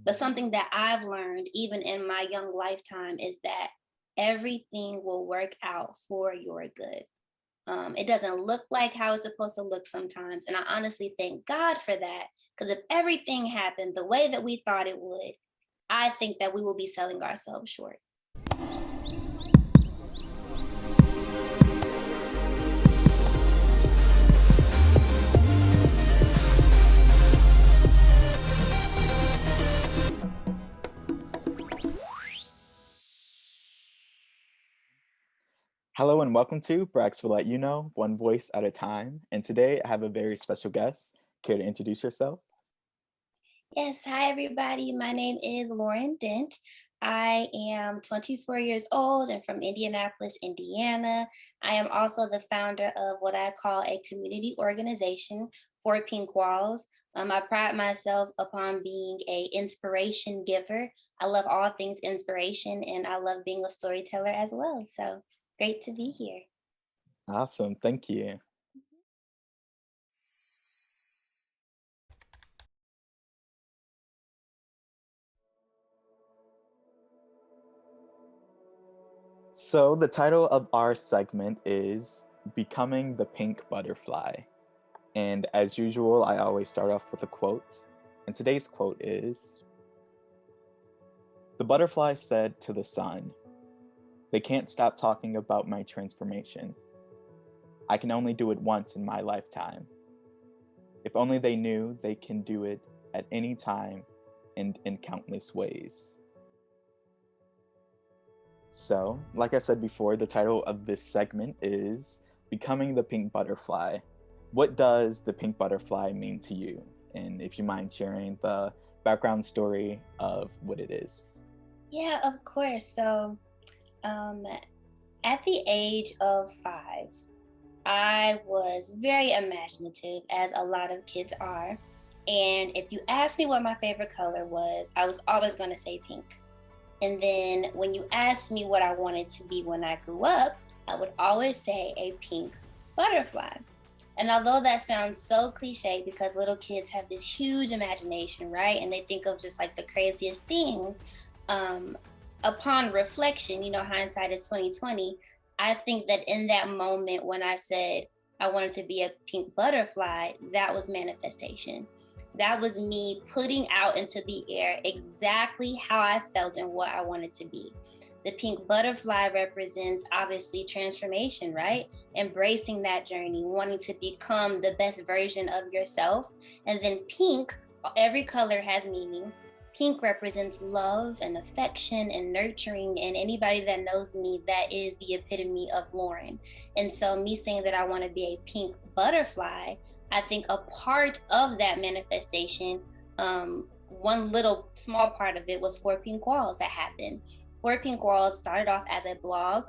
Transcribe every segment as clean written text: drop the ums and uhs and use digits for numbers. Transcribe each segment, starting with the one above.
But something that I've learned, even in my young lifetime, is that everything will work out for your good. It doesn't look like how it's supposed to look sometimes. And I honestly thank God for that. Because if everything happened the way that we thought it would, I think that we will be selling ourselves short. Hello and welcome to Brax will let you know, one voice at a time. And today I have a very special guest. Care to introduce yourself? Yes, hi everybody. My name is Loren Dent. I am 24 years old and from Indianapolis, Indiana. I am also the founder of what I call a community organization for Pink Walls. I pride myself upon being a inspiration giver. I love all things inspiration and I love being a storyteller as well. So great to be here. Awesome, thank you. So the title of our segment is Becoming the Pink Butterfly. And as usual, I always start off with a quote. And today's quote is, "The butterfly said to the sun, 'They can't stop talking about my transformation. I can only do it once in my lifetime. If only they knew they can do it at any time and in countless ways.'" So, like I said before, the title of this segment is Becoming the Pink Butterfly. What does the pink butterfly mean to you? And if you mind sharing the background story of what it is. Yeah, of course. So, um, at the age of 5, I was very imaginative, as a lot of kids are. And if you asked me what my favorite color was, I was always going to say pink. And then when you asked me what I wanted to be when I grew up, I would always say a pink butterfly. And although that sounds so cliche because little kids have this huge imagination, right? And they think of just like the craziest things. Um, Upon reflection, hindsight is 2020. I think that in that moment when I said I wanted to be a pink butterfly, that was manifestation. That was me putting out into the air exactly how I felt and what I wanted to be. The pink butterfly represents obviously transformation, right? Embracing that journey, wanting to become the best version of yourself. And then pink, every color has meaning. Pink represents love and affection and nurturing. And anybody that knows me, that is the epitome of Loren. And so, me saying that I want to be a pink butterfly, I think a part of that manifestation, one little small part of it was Four Pink Walls that happened. Four Pink Walls started off as a blog.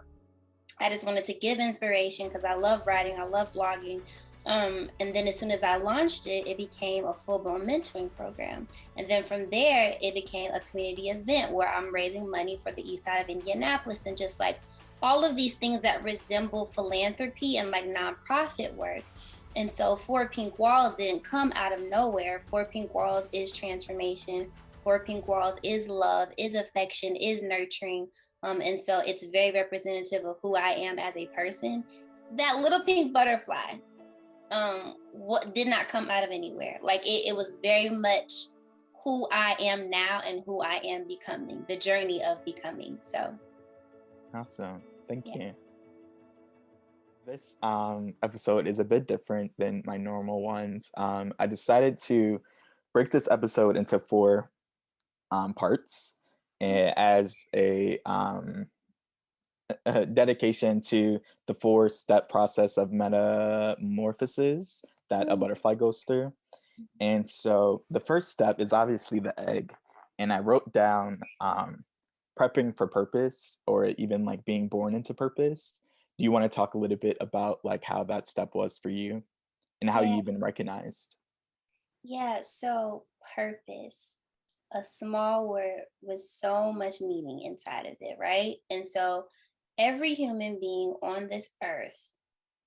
I just wanted to give inspiration because I love writing, I love blogging. And then as soon as I launched it, it became a full blown mentoring program. And then from there, it became a community event where I'm raising money for the east side of Indianapolis and just like all of these things that resemble philanthropy and like nonprofit work. And so Four Pink Walls didn't come out of nowhere. Four Pink Walls is transformation. Four Pink Walls is love, is affection, is nurturing. And so it's very representative of who I am as a person. That little pink butterfly, what did not come out of anywhere. Like it was very much who I am now and who I am becoming, the journey of becoming. So Awesome, thank yeah. you. This episode is a bit different than my normal ones. I decided to break this episode into four parts as a dedication to the four-step process of metamorphosis that a Mm. butterfly goes through. And so the first step is obviously the egg. And I wrote down prepping for purpose, or even like being born into purpose. Do you want to talk a little bit about like how that step was for you and how you Yeah, even recognized? yeah. So purpose, a small word with so much meaning inside of it, right? And so every human being on this earth,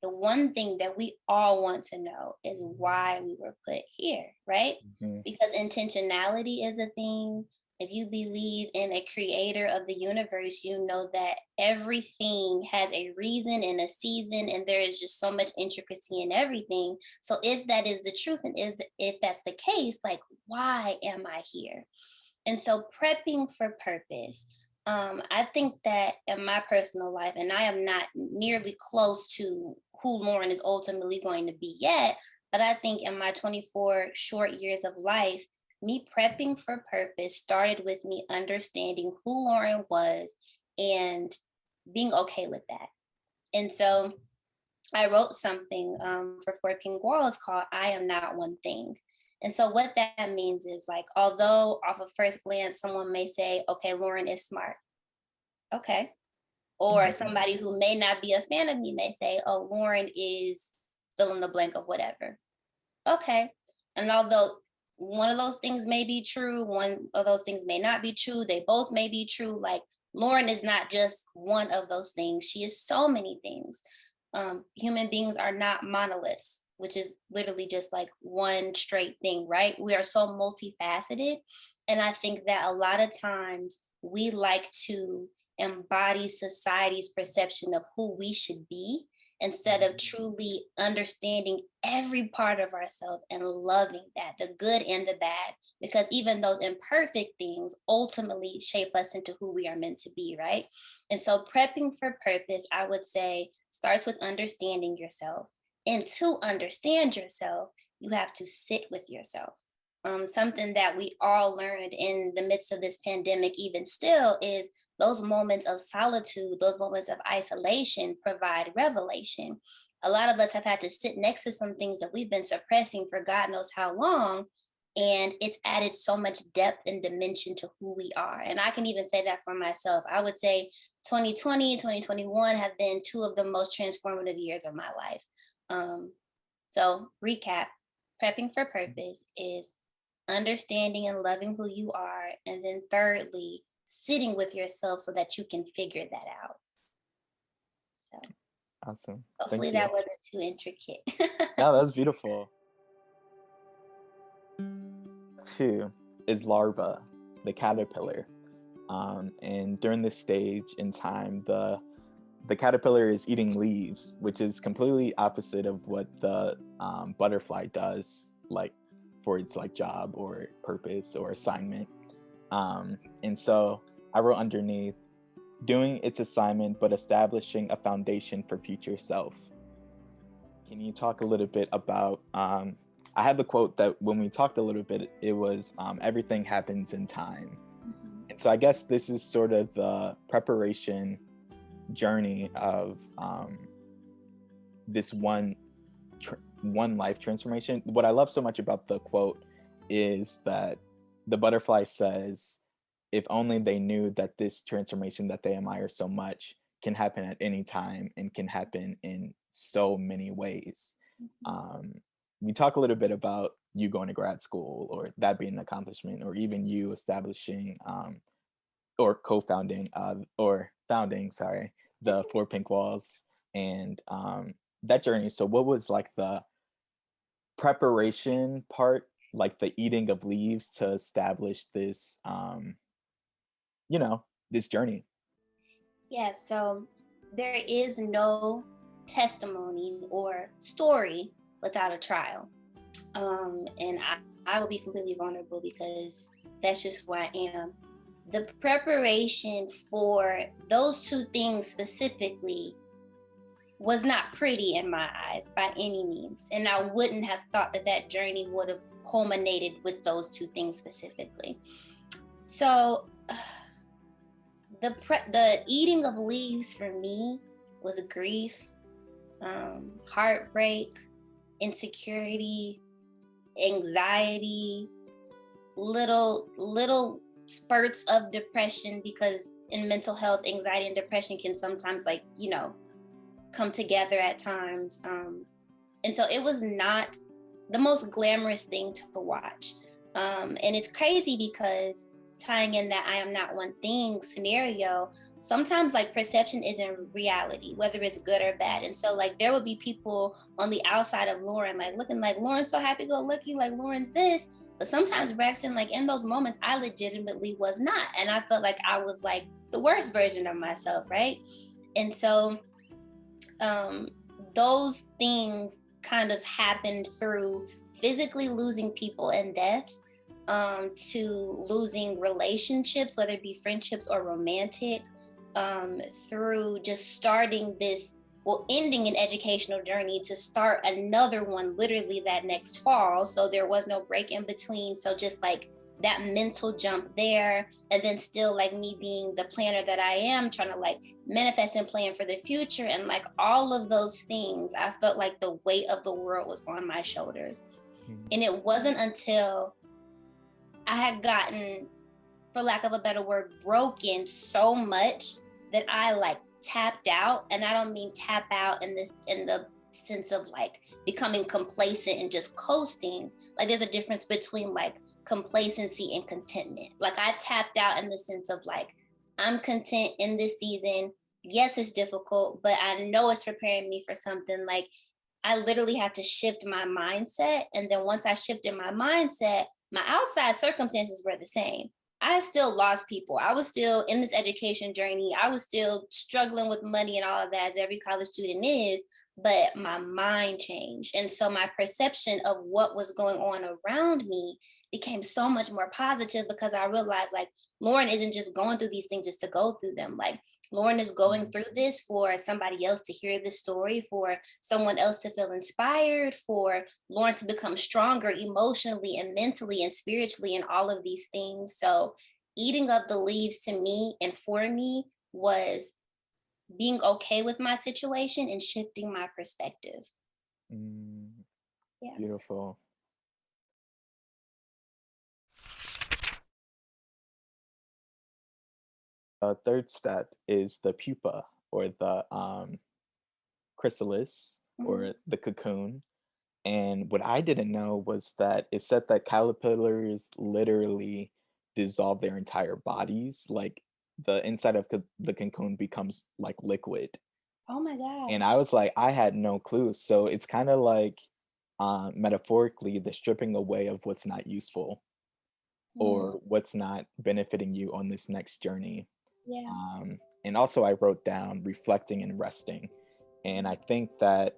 the one thing that we all want to know is why we were put here, right? Hmm. Because intentionality is a thing. If you believe in a creator of the universe, you know that everything has a reason and a season, and there is just so much intricacy in everything. So if that is the truth, and if that's the case, like, why am I here? And so prepping for purpose. I think that in my personal life, and I am not nearly close to who Loren is ultimately going to be yet, but I think in my 24 short years of life, me prepping for purpose started with me understanding who Loren was and being okay with that. And so I wrote something for Four Pink Walls called I Am Not One Thing. And so what that means is, like, although off of first glance, someone may say, okay, Loren is smart. Okay. Or Okay. somebody who may not be a fan of me may say, oh, Loren is fill in the blank of whatever. Okay. And although one of those things may be true, one of those things may not be true, they both may be true. Like, Loren is not just one of those things, she is so many things. Human beings are not monoliths, which is literally just like one straight thing, right? We are so multifaceted. And I think that a lot of times we like to embody society's perception of who we should be instead of truly understanding every part of ourselves and loving that, the good and the bad, because even those imperfect things ultimately shape us into who we are meant to be, right? And so prepping for purpose, I would say, starts with understanding yourself. And to understand yourself, you have to sit with yourself. Something that we all learned in the midst of this pandemic, even still, is those moments of solitude, those moments of isolation provide revelation. A lot of us have had to sit next to some things that we've been suppressing for God knows how long. And it's added so much depth and dimension to who we are. And I can even say that for myself. I would say 2020, 2021 have been two of the most transformative years of my life. Um, so, recap, prepping for purpose is understanding and loving who you are. And then, thirdly, sitting with yourself so that you can figure that out. So, Awesome. hopefully, Thank you. that wasn't too intricate. No, that was beautiful. Two is larva, the caterpillar. And during this stage in time, the caterpillar is eating leaves, which is completely opposite of what the butterfly does, like for its like job or purpose or assignment. And so I wrote underneath, doing its assignment but establishing a foundation for future self. Can you talk a little bit about? I had the quote that when we talked a little bit, it was everything happens in time. Mhm. And so I guess this is sort of the preparation journey of this one life transformation. What I love so much about the quote is that the butterfly says, if only they knew that this transformation that they admire so much can happen at any time and can happen in so many ways. Mhm. um, we talk a little bit about you going to grad school or that being an accomplishment, or even you establishing or co-founding or founding, sorry, the Four Pink Walls and that journey. So what was like the preparation part, like the eating of leaves to establish this this journey? Yeah, so there is no testimony or story without a trial. And I will be completely vulnerable because that's just who I am. The preparation for those two things specifically was not pretty in my eyes by any means. And I wouldn't have thought that that journey would have culminated with those two things specifically. So the eating of leaves for me was grief, heartbreak, insecurity, anxiety, little spurts of depression, because in mental health, anxiety and depression can sometimes, like, come together at times. And so it was not the most glamorous thing to watch. And it's crazy because tying in that I am not one thing scenario, sometimes like perception isn't reality, whether it's good or bad. And so like there would be people on the outside of Loren, like looking like Loren's so happy go lucky, like Loren's this. But sometimes Braxton, like in those moments, I legitimately was not. And I felt like I was like the worst version of myself, right? And so um those things kind of happened through physically losing people and death, to losing relationships, whether it be friendships or romantic, through just starting this, well, ending an educational journey to start another one literally that next fall. So there was no break in between. So just like that mental jump there, and then still like me being the planner that I am, trying to like manifest and plan for the future, and like all of those things, I felt like the weight of the world was on my shoulders. And it wasn't until I had gotten, for lack of a better word, broken so much that I like tapped out. And I don't mean tap out in the sense of like becoming complacent and just coasting. Like there's a difference between like complacency and contentment. Like I tapped out in the sense of like, I'm content in this season. Yes, it's difficult, but I know it's preparing me for something. Like I literally had to shift my mindset. And then once I shifted my mindset, my outside circumstances were the same. I still lost people. I was still in this education journey. I was still struggling with money and all of that, as every college student is, but my mind changed. And so my perception of what was going on around me became so much more positive, because I realized like Loren isn't just going through these things just to go through them. Like Loren is going through this for somebody else to hear this story, for someone else to feel inspired, for Loren to become stronger emotionally and mentally and spiritually and all of these things. So eating up the leaves to me and for me was being okay with my situation and shifting my perspective. Mm, Yeah. beautiful. The third step is the pupa, or the chrysalis, Mhm. or the cocoon. And what I didn't know was that it said that caterpillars literally dissolve their entire bodies. Like the inside of the cocoon becomes like liquid. Oh my And I gosh. was like, I had no clue. So it's kind of like metaphorically the stripping away of what's not useful Mm, or what's not benefiting you on this next journey. yeah. And also, I wrote down reflecting and resting. And I think that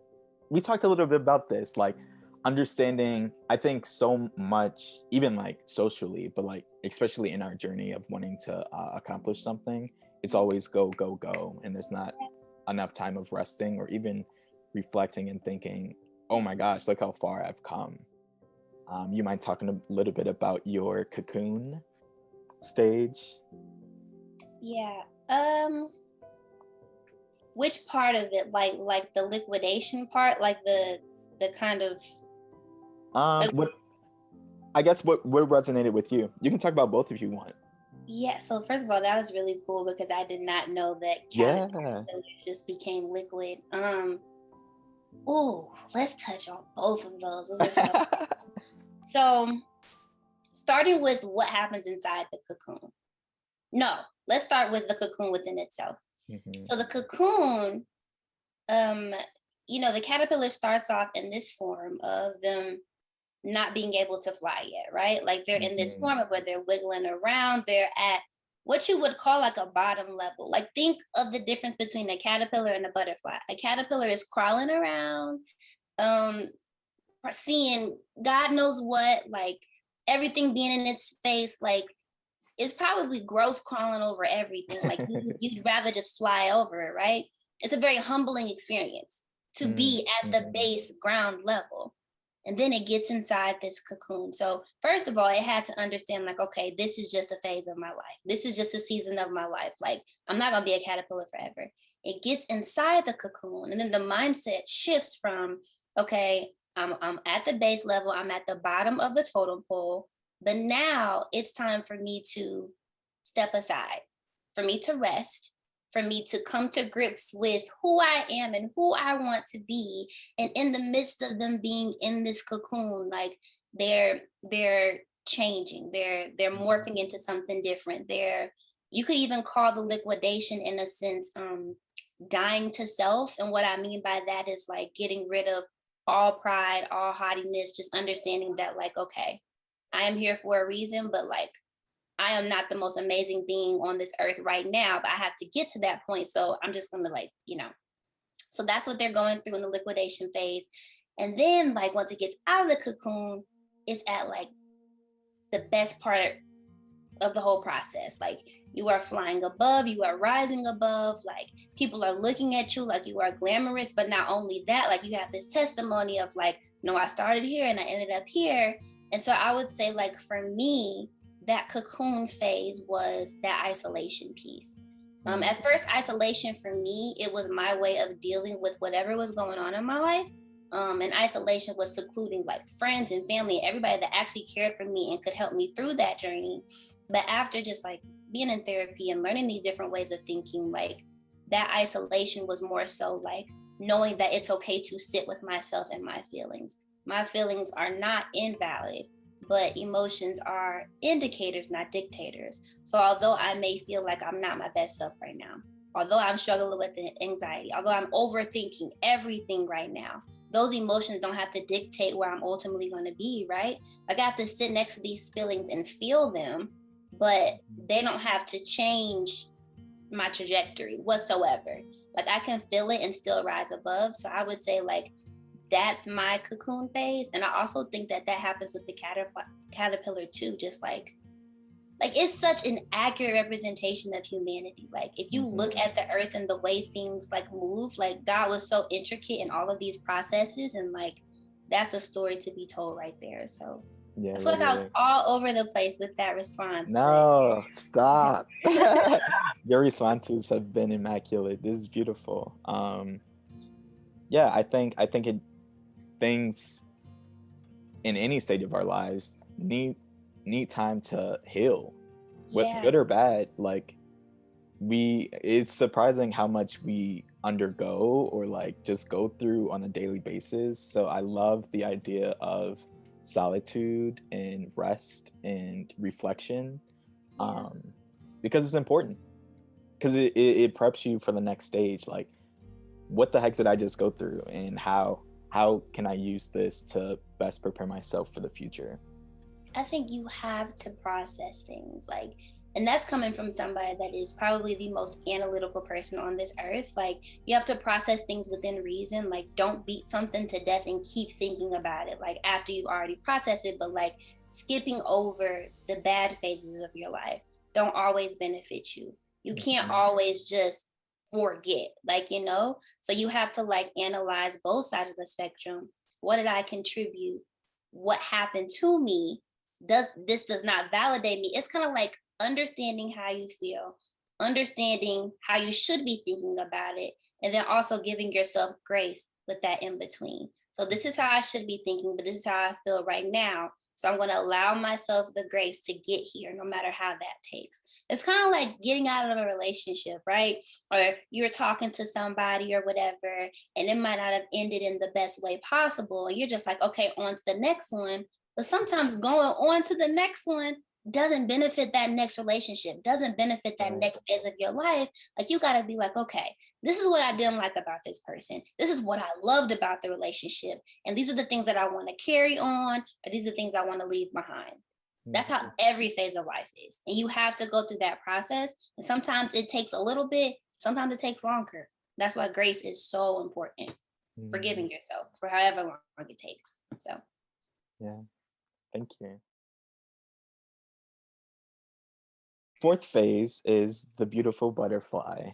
we talked a little bit about this, like understanding, I think so much, even like socially, but like especially in our journey of wanting to accomplish something, it's always go, go, go. And there's not enough time of resting or even reflecting and thinking, oh my gosh, look how far I've come. You mind talking a little bit about your cocoon stage? Yeah. Which part of it? Like the liquidation part, like the kind of like, What I guess what resonated with you? You can talk about both if you want. yeah, so first of all, that was really cool because I did not know that Yeah. caterpillars just became liquid. Oh, let's touch on both of those. Those are so starting with what happens inside the cocoon. No, let's start with the cocoon within itself. Mhm, So the cocoon, um, the caterpillar starts off in this form of them not being able to fly yet, right? Like they're in this mhm, form of where they're wiggling around, they're at what you would call like a bottom level. Like think of the difference between a caterpillar and a butterfly. A caterpillar is crawling around, um, seeing God knows what, like everything being in its face, like it's probably gross crawling over everything. Like you'd rather just fly over it, right? It's a very humbling experience to mm, be at the mhm, base ground level. And then it gets inside this cocoon. So, first of all, it had to understand, like, okay, this is just a phase of my life. This is just a season of my life. Like, I'm not going to be a caterpillar forever. It gets inside the cocoon. And then the mindset shifts from, okay, I'm at the base level, I'm at the bottom of the totem pole. But now it's time for me to step aside, for me to rest, for me to come to grips with who I am and who I want to be. And in the midst of them being in this cocoon, like they're changing. They're Mhm. morphing into something different. They're you could even call the liquidation in a sense dying to self. And what I mean by that is like getting rid of all pride, all haughtiness, just understanding that like, okay, I am here for a reason, but like I am not the most amazing being on this earth right now, but I have to get to that point. So I'm just gonna like, so that's what they're going through in the liquidation phase. And then like once it gets out of the cocoon, it's at like the best part of the whole process. Like you are flying above, you are rising above, like people are looking at you like you are glamorous. But not only that, like you have this testimony of like, no, I started here and I ended up here. And so I would say, like, for me, that cocoon phase was that isolation piece. Mm. At first, isolation for me, it was my way of dealing with whatever was going on in my life. And isolation was secluding like friends and family, everybody that actually cared for me and could help me through that journey. But after just like being in therapy and learning these different ways of thinking, like that isolation was more so like knowing that it's okay to sit with myself and my feelings. My feelings are not invalid, but emotions are indicators, not dictators. So although I may feel like I'm not my best self right now, although I'm struggling with anxiety, although I'm overthinking everything right now, those emotions don't have to dictate where I'm ultimately going to be, right? Like I have to sit next to these feelings and feel them, but Mhm. they don't have to change my trajectory whatsoever. Like I can feel it and still rise above. So I would say like that's my cocoon phase, and I also think that that happens with the caterpillar too. Just like it's such an accurate representation of humanity. Like if you Mhm. look at the earth and the way things like move, like God was so intricate in all of these processes, and like that's a story to be told right there. So Yeah, I feel like I was literally. all over the place with that response, but No, stop. Your responses have been immaculate. This is beautiful. Yeah, I think things in any stage of our lives need time to heal, what yeah, good or bad. Like we it's surprising how much we undergo or like just go through on a daily basis. So I love the idea of solitude and rest and reflection, yeah. um because it's important, because it preps you for the next stage. Like, what the heck did I just go through, and how can I use this to best prepare myself for the future? I think you have to process things like, and that's coming from somebody that is probably the most analytical person on this earth. Like, you have to process things within reason. Like, don't beat something to death and keep thinking about it, like, after you've already processed it, but like skipping over the bad phases of your life don't always benefit you. You can't Mhm. always just forget, like. So you have to like analyze both sides of the spectrum. What did I contribute? What happened to me? Does not validate me. It's kind of like understanding how you feel, understanding how you should be thinking about it, and then also giving yourself grace with that in between. So this is how I should be thinking, but this is how I feel right now. So I'm going to allow myself the grace to get here, no matter how that takes. It's kind of like getting out of a relationship, right? Or you're talking to somebody or whatever, and it might not have ended in the best way possible. And you're just like, okay, on to the next one. But sometimes going on to the next one doesn't benefit that next relationship, doesn't benefit that Right. next phase of your life. Like you got to be like, okay, this is what I didn't like about this person. This is what I loved about the relationship. And these are the things that I want to carry on, or these are the things I want to leave behind. That's how Mhm. every phase of life is. And you have to go through that process. And sometimes it takes a little bit, sometimes it takes longer. That's why grace is so important. Mhm. Forgiving yourself for however long it takes. So Yeah, thank you. Fourth phase is the beautiful butterfly.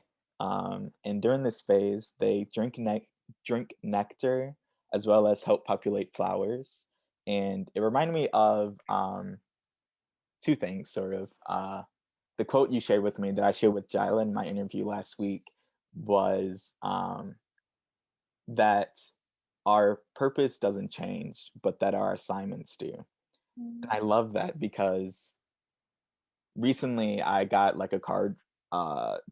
And during this phase, they drink nectar as well as help populate flowers. And it reminded me of two things, sort of. The quote you shared with me that I shared with Jyla in my interview last week was that our purpose doesn't change, but that our assignments do. And I love that because recently I got like a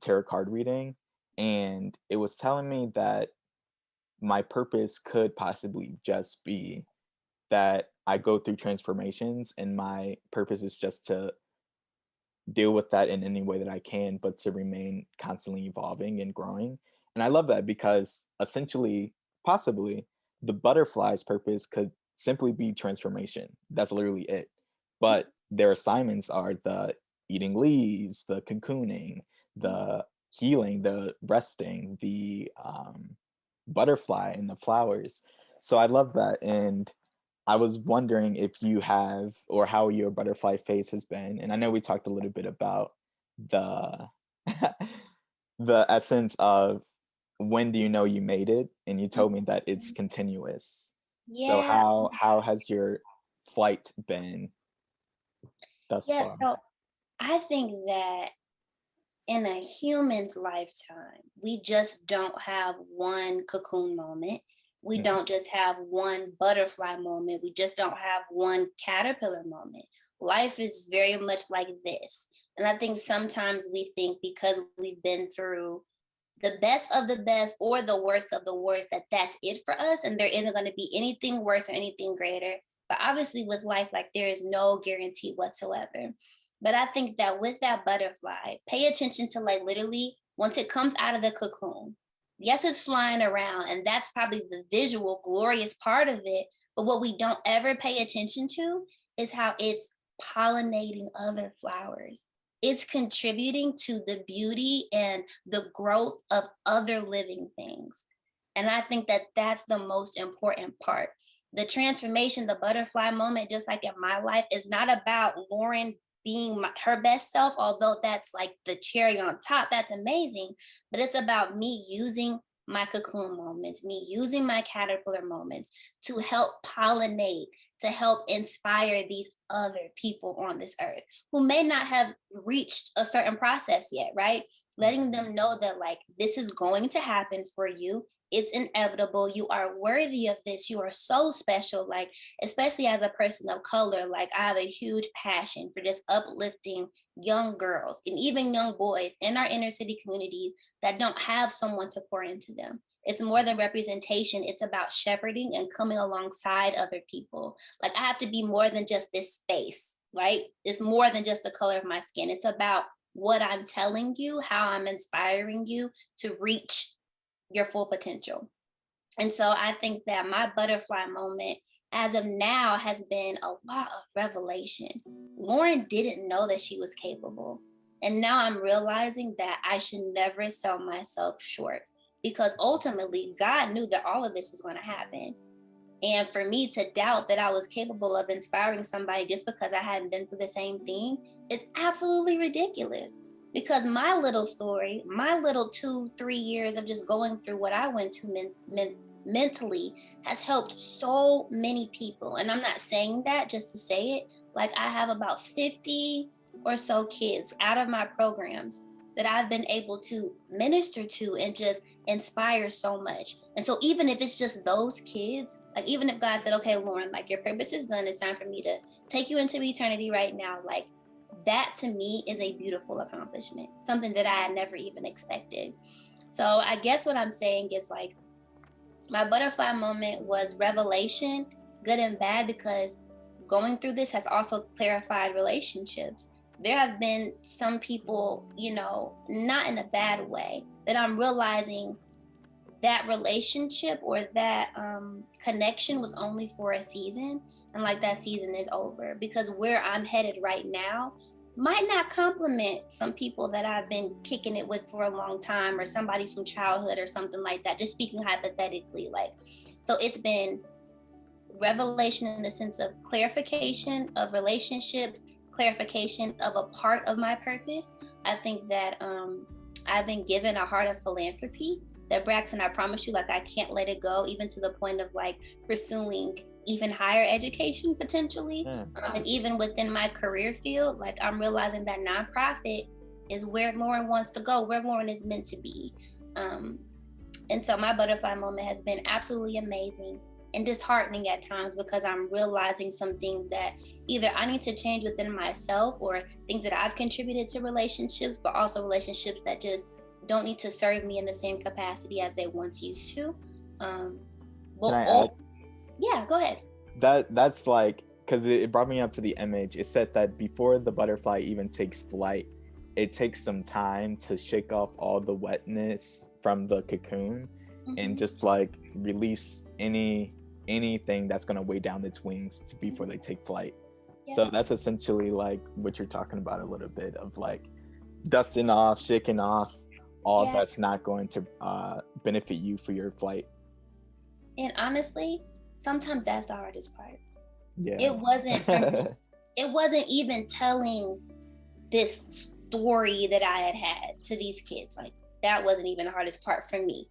tarot card reading, and it was telling me that my purpose could possibly just be that I go through transformations, and my purpose is just to deal with that in any way that I can, but to remain constantly evolving and growing. And I love that because essentially, possibly, the butterfly's purpose could simply be transformation. That's literally it. But their assignments are the eating leaves, the cocooning, the healing, the resting, the butterfly, and the flowers. So I love that. And I was wondering if you have or how your butterfly phase has been. And I know we talked a little bit about the the essence of when do you know you made it? And you told me that it's continuous. So Yeah, how has your flight been thus yeah. far? So I think that in a human's lifetime, we just don't have one cocoon moment. We Mhm. don't just have one butterfly moment. We just don't have one caterpillar moment. Life is very much like this. And I think sometimes we think because we've been through the best of the best or the worst of the worst that that's it for us and there isn't going to be anything worse or anything greater. But obviously with life, like there is no guarantee whatsoever. But I think that with that butterfly, pay attention to like literally once it comes out of the cocoon, yes, it's flying around and that's probably the visual glorious part of it. But what we don't ever pay attention to is how it's pollinating other flowers. It's contributing to the beauty and the growth of other living things. And I think that that's the most important part. The transformation, the butterfly moment, just like in my life, is not about Loren being her best self, although that's like the cherry on top. That's amazing. But it's about me using my cocoon moments, me using my caterpillar moments to help pollinate, to help inspire these other people on this earth who may not have reached a certain process yet, right? Letting them know that, like, this is going to happen for you. It's inevitable. You are worthy of this. You are so special. Like, especially as a person of color, like, I have a huge passion for just uplifting young girls and even young boys in our inner city communities that don't have someone to pour into them. It's more than representation. It's about shepherding and coming alongside other people. Like, I have to be more than just this face, right? It's more than just the color of my skin. It's about what I'm telling you, how I'm inspiring you to reach your full potential. And so I think that my butterfly moment as of now has been a lot of revelation. Loren didn't know that she was capable. And now I'm realizing that I should never sell myself short because ultimately God knew that all of this was going to happen. And for me to doubt that I was capable of inspiring somebody just because I hadn't been through the same thing is absolutely ridiculous. Because my little story, my little 2, 3 years of just going through what I went to mentally has helped so many people. And I'm not saying that just to say it. Like, I have about 50 or so kids out of my programs that I've been able to minister to and just inspire so much. And so even if it's just those kids, like even if God said, okay, Loren, like your purpose is done, it's time for me to take you into eternity right now, like that to me is a beautiful accomplishment, something that I had never even expected. So I guess what I'm saying is like my butterfly moment was revelation, good and bad, because going through this has also clarified relationships. There have been some people, not in a bad way, that I'm realizing that relationship or that connection was only for a season, and like that season is over because where I'm headed right now might not complement some people that I've been kicking it with for a long time or somebody from childhood or something like that, just speaking hypothetically. Like, so it's been revelation in the sense of clarification of relationships, clarification of a part of my purpose. I think that I've been given a heart of philanthropy that Braxton, I promise you, like I can't let it go, even to the point of like pursuing even higher education potentially. And even within my career field, like I'm realizing that nonprofit is where Loren wants to go, where Loren is meant to be. And so my butterfly moment has been absolutely amazing and disheartening at times because I'm realizing some things that either I need to change within myself or things that I've contributed to relationships, but also relationships that just don't need to serve me in the same capacity as they once used to. Can Well, I add? yeah, go ahead. that's like, because it brought me up to the image. It said that before the butterfly even takes flight, it takes some time to shake off all the wetness from the cocoon and just like release anything that's going to weigh down its wings before they take flight. Yeah. So that's essentially like what you're talking about a little bit of like dusting off, shaking off all that's not going to benefit you for your flight. And honestly, sometimes that's the hardest part. Yeah. It wasn't even telling this story that I had to these kids. Like, that wasn't even the hardest part for me.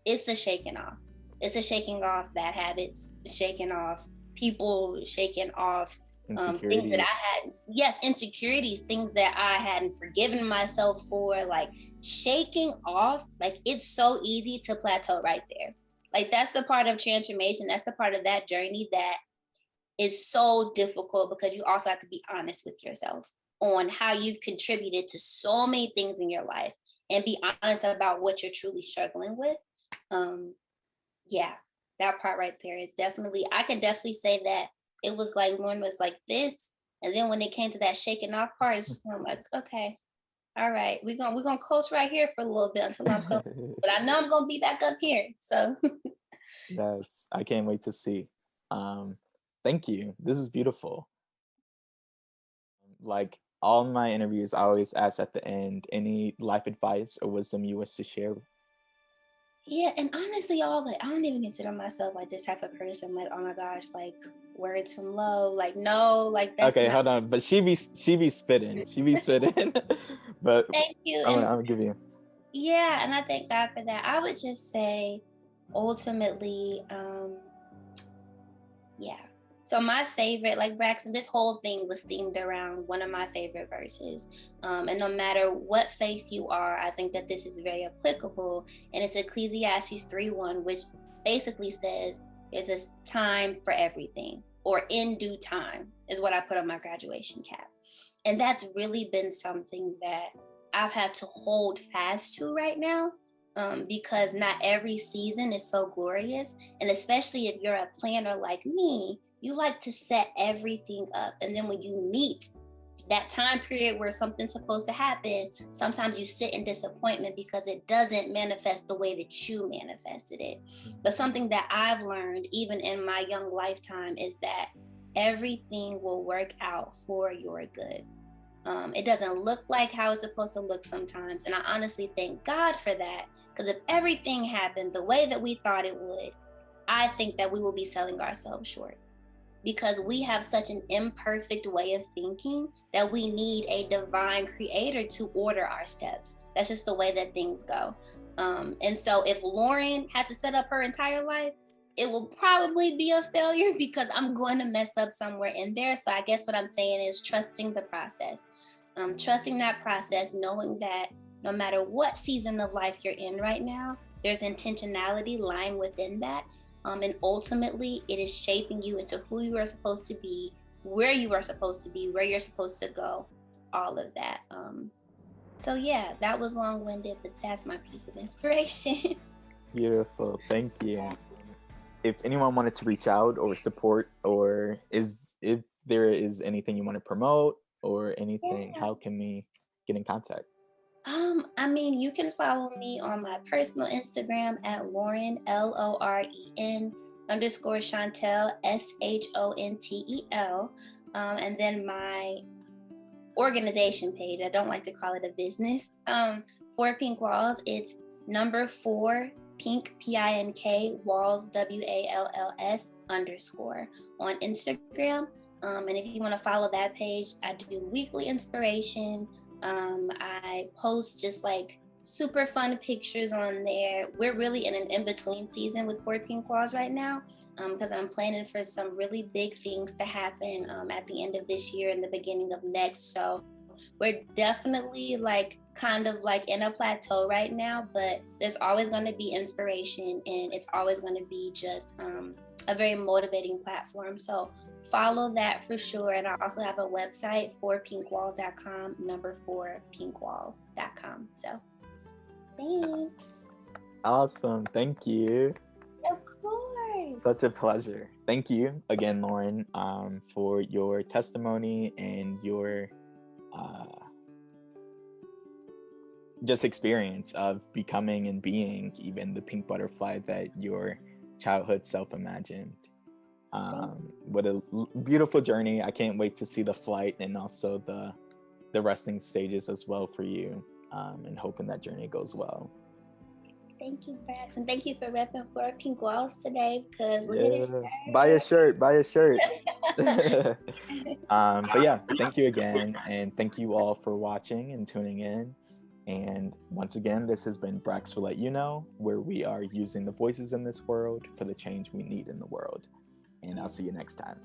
It's the shaking off. It's the shaking off bad habits, shaking off people, shaking off things that I had. Yes, insecurities, things that I hadn't forgiven myself for. Like, shaking off, like, it's so easy to plateau right there. Like, that's the part of transformation. That's the part of that journey that is so difficult, because you also have to be honest with yourself on how you've contributed to so many things in your life and be honest about what you're truly struggling with. Yeah, that part right there is definitely, I can definitely say that it was like Loren was like this. And then when it came to that shaking off part, it's just I'm like, okay, all right, we're gonna coast right here for a little bit until I'm comfortable. But I know I'm gonna be back up here. So yes, I can't wait to see. Thank you. This is beautiful. Like all my interviews, I always ask at the end, any life advice or wisdom you wish to share? yeah, and honestly, I don't even consider myself like this type of person. Like, oh my gosh, like words from love. Like, no, like that's Okay, not. hold on. But she be spitting. She be spitting. But Thank you. I'm And gonna give you. yeah, and I thank God for that. I would just say, ultimately, yeah. So my favorite, like Braxton, this whole thing was themed around one of my favorite verses. And no matter what faith you are, I think that this is very applicable. And it's Ecclesiastes 3:1, which basically says there's a time for everything, or in due time is what I put on my graduation cap. And that's really been something that I've had to hold fast to right now, because not every season is so glorious. And especially if you're a planner like me, you like to set everything up. And then when you meet that time period where something's supposed to happen, sometimes you sit in disappointment because it doesn't manifest the way that you manifested it. But something that I've learned, even in my young lifetime, is that everything will work out for your good. It doesn't look like how it's supposed to look sometimes. And I honestly thank God for that, because if everything happened the way that we thought it would, I think that we will be selling ourselves short, because we have such an imperfect way of thinking that we need a divine creator to order our steps. That's just the way that things go. And so if Loren had to set up her entire life, it will probably be a failure, because I'm going to mess up somewhere in there. So I guess what I'm saying is trusting the process. Trusting that process, knowing that no matter what season of life you're in right now, there's intentionality lying within that. And ultimately, it is shaping you into who you are supposed to be, where you are supposed to be, where you're supposed to go, all of that. So yeah, that was long-winded, but that's my piece of inspiration. Beautiful. Thank you. If anyone wanted to reach out or support, or if there is anything you want to promote or anything, how can we get in contact? I mean, you can follow me on my personal Instagram at Loren, LOREN _ Chantel, SHONTEL. And then my organization page, I don't like to call it a business, 4 Pink Walls. It's number 4 Pink, PINK, Walls, WALLS _ on Instagram. And if you want to follow that page, I do weekly inspiration. I post just like super fun pictures on there. We're really in an in-between season with 4 Pink Walls right now, because I'm planning for some really big things to happen at the end of this year and the beginning of next. So we're definitely like kind of like in a plateau right now, but there's always going to be inspiration, and it's always going to be just a very motivating platform. So follow that for sure. And I also have a website, 4pinkwalls.com, number 4pinkwalls.com. So thanks. Awesome. Thank you. Of course. course. Such a pleasure. Thank you again, Loren, for your testimony and your just experience of becoming and being even the pink butterfly that your childhood self imagined. What a beautiful journey. I can't wait to see the flight and also the resting stages as well for you, and hoping that journey goes well. Thank you, Brax, and thank you for repping for Pink Walls today. Because look at Yeah, it. buy a shirt, buy a shirt. But yeah, thank you again, and thank you all for watching and tuning in. And once again, this has been Brax Will Let You Know, where we are using the voices in this world for the change we need in the world. And I'll see you next time.